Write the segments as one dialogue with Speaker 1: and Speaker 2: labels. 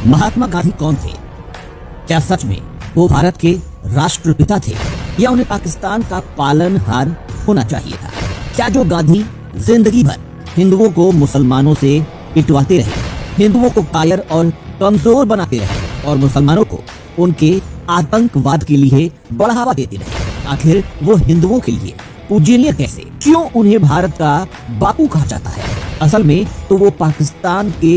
Speaker 1: महात्मा गांधी कौन थे? क्या सच में वो भारत के राष्ट्रपिता थे या उन्हें पाकिस्तान का पालनहार होना चाहिए था? क्या जो गांधी जिंदगी भर हिंदुओं को मुसलमानों से पिटवाते रहे, हिंदुओं को कायर और कमजोर बनाते रहे और मुसलमानों को उनके आतंकवाद के लिए बढ़ावा देते रहे, आखिर वो हिंदुओं के लिए पूजनीय कैसे? क्यों उन्हें भारत का बापू कहा जाता है? असल में तो वो पाकिस्तान के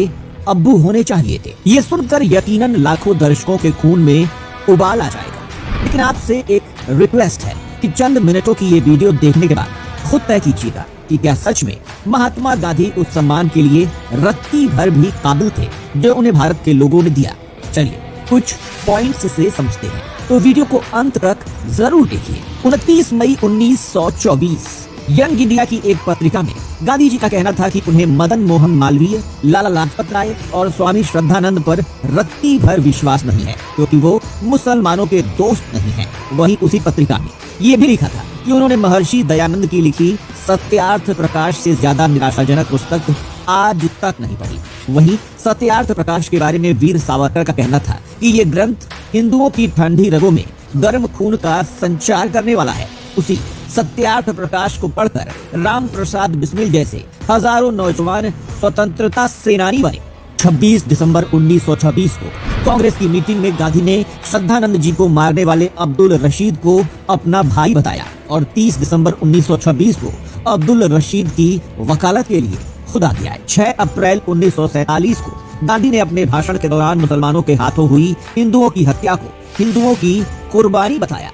Speaker 1: अब्बू होने चाहिए थे। ये सुनकर यकीनन लाखों दर्शकों के खून में उबाल आ जाएगा, लेकिन आपसे एक रिक्वेस्ट है कि चंद मिनटों की ये वीडियो देखने के बाद खुद तय कीजिएगा कि क्या सच में महात्मा गांधी उस सम्मान के लिए रत्ती भर भी काबिल थे जो उन्हें भारत के लोगों ने दिया। चलिए कुछ पॉइंट्स से समझते हैं, तो वीडियो को अंत तक जरूर देखिए। 29 मई 1924 यंग इंडिया की एक पत्रिका में गांधी जी का कहना था कि उन्हें मदन मोहन मालवीय, लाला लाजपत राय और स्वामी श्रद्धानंद पर रत्ती भर विश्वास नहीं है, क्योंकि वो मुसलमानों के दोस्त नहीं हैं। वहीं उसी पत्रिका में ये भी लिखा था कि उन्होंने महर्षि दयानंद की लिखी सत्यार्थ प्रकाश से ज्यादा निराशाजनक पुस्तक आज तक नहीं पढ़ी। वहीं सत्यार्थ प्रकाश के बारे में वीर सावरकर का कहना था कि ये ग्रंथ हिंदुओं की ठंडी रगों में गर्म खून का संचार करने वाला है। उसी सत्यार्थ प्रकाश को पढ़कर राम प्रसाद बिस्मिल जैसे हजारों नौजवान स्वतंत्रता सेनानी बने। 26 दिसंबर 1926 को कांग्रेस की मीटिंग में गांधी ने श्रद्धानंद जी को मारने वाले अब्दुल रशीद को अपना भाई बताया और 30 दिसंबर 1926 को अब्दुल रशीद की वकालत के लिए खुदा दिया। 6 अप्रैल 1947 को गांधी ने अपने भाषण के दौरान मुसलमानों के हाथों हुई हिंदुओं की हत्या को हिंदुओं की कुर्बानी बताया।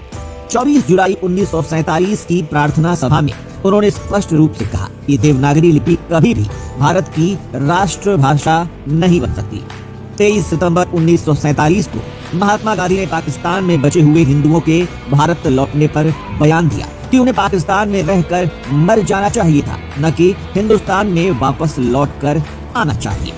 Speaker 1: 24 जुलाई 1947 की प्रार्थना सभा में उन्होंने स्पष्ट रूप से कहा कि देवनागरी लिपि कभी भी भारत की राष्ट्रभाषा नहीं बन सकती। 23 सितंबर 1947 को महात्मा गांधी ने पाकिस्तान में बचे हुए हिंदुओं के भारत लौटने पर बयान दिया कि उन्हें पाकिस्तान में रहकर मर जाना चाहिए था, न कि हिंदुस्तान में वापस लौटकर आना चाहिए।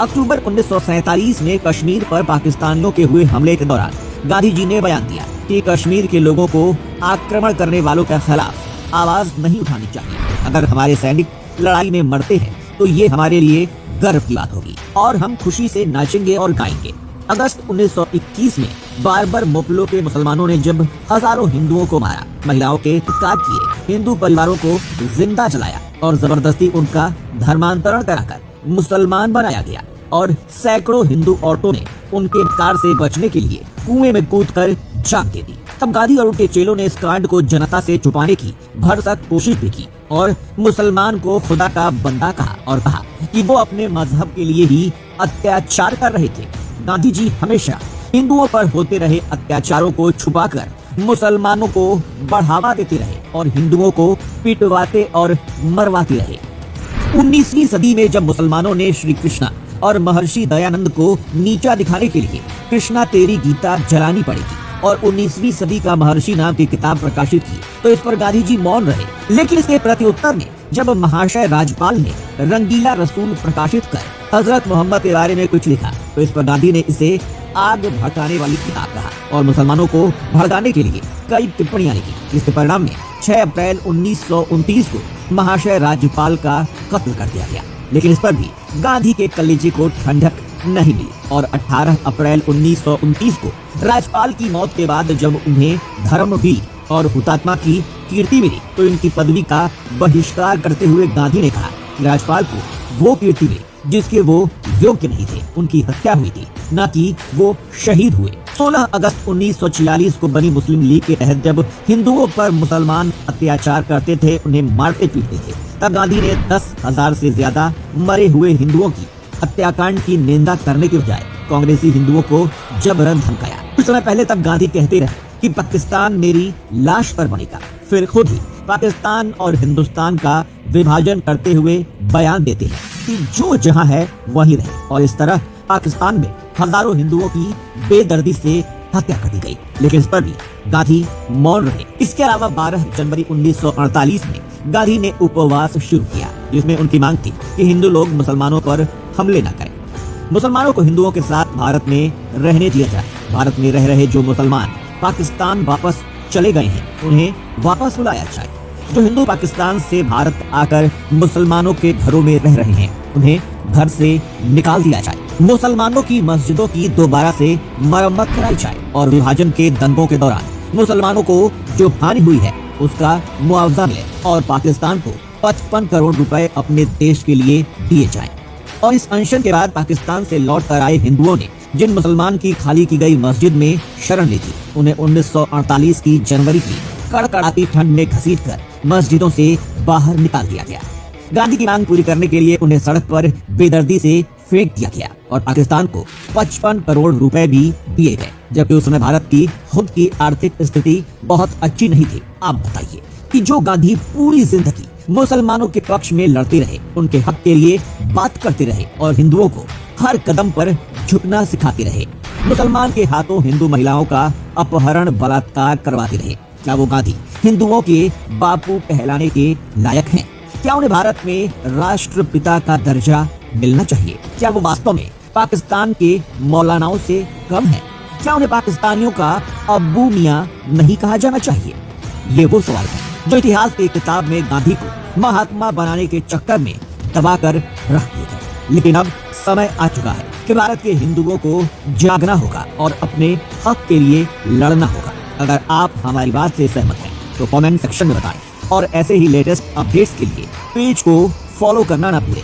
Speaker 1: अक्टूबर 1947 में कश्मीर पर पाकिस्तानियों के हुए हमले के दौरान गांधी जी ने बयान दिया कि कश्मीर के लोगों को आक्रमण करने वालों के खिलाफ आवाज नहीं उठानी चाहिए। अगर हमारे सैनिक लड़ाई में मरते हैं तो ये हमारे लिए गर्व की बात होगी और हम खुशी से नाचेंगे और गाएंगे। अगस्त 1921 में बारबर मोपलो के मुसलमानों ने जब हजारों हिंदुओं को मारा, महिलाओं के तिरस्कार किए, हिंदू परिवारों को जिंदा जलाया और जबरदस्ती उनका धर्मांतरण कराकर मुसलमान बनाया गया और सैकड़ों हिंदू औरतों ने उनके कार से बचने के लिए कुएं में कूदकर जान दे दी। तब गांधी और उनके चेलों ने इस कांड को जनता से छुपाने की भरसक कोशिश भी की और मुसलमान को खुदा का बंदा कहा और कहा कि वो अपने मजहब के लिए ही अत्याचार कर रहे थे। गांधी जी हमेशा हिंदुओं पर होते रहे अत्याचारों को छुपाकर मुसलमानों को बढ़ावा देते रहे और हिंदुओं को पिटवाते और मरवाते रहे। 19वीं सदी में जब मुसलमानों ने श्री कृष्णा और महर्षि दयानंद को नीचा दिखाने के लिए कृष्णा तेरी गीता जलानी पड़ेगी और 19वीं सदी का महर्षि नाम की किताब प्रकाशित की, तो इस पर गांधी जी मौन रहे। लेकिन इसके प्रत्युत्तर में जब महाशय राज्यपाल ने रंगीला रसूल प्रकाशित कर हजरत मोहम्मद के बारे में कुछ लिखा, तो इस पर गांधी ने इसे आग भड़काने वाली किताब कहा और मुसलमानों को भड़काने के लिए कई टिप्पणियां लिखी। इसके परिणाम में 6 अप्रैल 1929 को महाशय राज्यपाल का कत्ल कर दिया गया। लेकिन इस पर भी गांधी के कलेजे को ठंडक नहीं मिली और 18 अप्रैल 1929 को राज्यपाल की मौत के बाद जब उन्हें धर्मवीर और हुतात्मा की कीर्ति मिली, तो इनकी पदवी का बहिष्कार करते हुए गांधी ने कहा कि राज्यपाल को वो कीर्ति मिली जिसके वो योग्य नहीं थे, उनकी हत्या हुई थी, न कि वो शहीद हुए। 16 अगस्त 1946 को बनी मुस्लिम लीग के तहत जब हिंदुओं पर मुसलमान अत्याचार करते थे, उन्हें मारते पीटते थे, तब गांधी ने 10,000 से ज्यादा मरे हुए हिंदुओं की हत्याकांड की निंदा करने के बजाय कांग्रेसी हिंदुओं को जबरन धमकाया। कुछ समय पहले तब गांधी कहते रहे कि पाकिस्तान मेरी लाश पर बनेगा, फिर खुद ही पाकिस्तान और हिंदुस्तान का विभाजन करते हुए बयान देते हैं कि जो जहां है वहीं रहे और इस तरह पाकिस्तान में हजारों हिंदुओं की बेदर्दी से हत्या कर दी गई। लेकिन इस पर भी गांधी मौन रहे। इसके अलावा 12 जनवरी 1948 में गांधी ने उपवास शुरू किया, जिसमें उनकी मांग थी कि हिंदू लोग मुसलमानों पर हमले न करें, मुसलमानों को हिंदुओं के साथ भारत में रहने दिया जाए। भारत में रह रहे जो मुसलमान पाकिस्तान वापस चले गए हैं उन्हें वापस बुलाया जाए। जो हिंदू पाकिस्तान से भारत आकर मुसलमानों के घरों में रह रहे हैं उन्हें घर से निकाल दिया जाए। मुसलमानों की मस्जिदों की दोबारा से मरम्मत कराई जाए और विभाजन के दंगों के दौरान मुसलमानों को जो हानि हुई है उसका मुआवजा मिले और पाकिस्तान को 55 करोड़ रुपए अपने देश के लिए दिए जाएं। और इस अनशन के बाद पाकिस्तान से लौट कर आए हिंदुओं ने जिन मुसलमान की खाली की गई मस्जिद में शरण ली थी, उन्हें 1948 की जनवरी की कड़कड़ाती ठंड में घसीटकर मस्जिदों से बाहर निकाल दिया गया। गांधी की मांग पूरी करने के लिए उन्हें सड़क पर बेदर्दी से फेंक दिया गया और पाकिस्तान को 55 करोड़ रुपए भी दिए गए, जबकि उस समय भारत की खुद की आर्थिक स्थिति बहुत अच्छी नहीं थी। आप बताइए कि जो गांधी पूरी जिंदगी मुसलमानों के पक्ष में लड़ते रहे, उनके हक के लिए बात करते रहे और हिंदुओं को हर कदम पर झुकना सिखाते रहे, मुसलमान के हाथों हिंदू महिलाओं का अपहरण बलात्कार करवाते रहे, क्या वो गांधी हिंदुओं के बापू कहलाने के लायक हैं? क्या उन्हें भारत में राष्ट्रपिता का दर्जा मिलना चाहिए? क्या वो वास्तव में पाकिस्तान के मौलानाओं से कम है? क्या उन्हें पाकिस्तानियों का अब्बू मियां नहीं कहा जाना चाहिए? ये वो सवाल है जो इतिहास की किताब में गांधी को महात्मा बनाने के चक्कर में दबाकर रख दिए गए। लेकिन अब समय आ चुका है कि भारत के हिंदुओं को जागना होगा और अपने हक के लिए लड़ना होगा। अगर आप हमारी बात से सहमत हैं तो कमेंट सेक्शन में बताएं और ऐसे ही लेटेस्ट अपडेट्स के लिए पेज को फॉलो करना ना भूलें।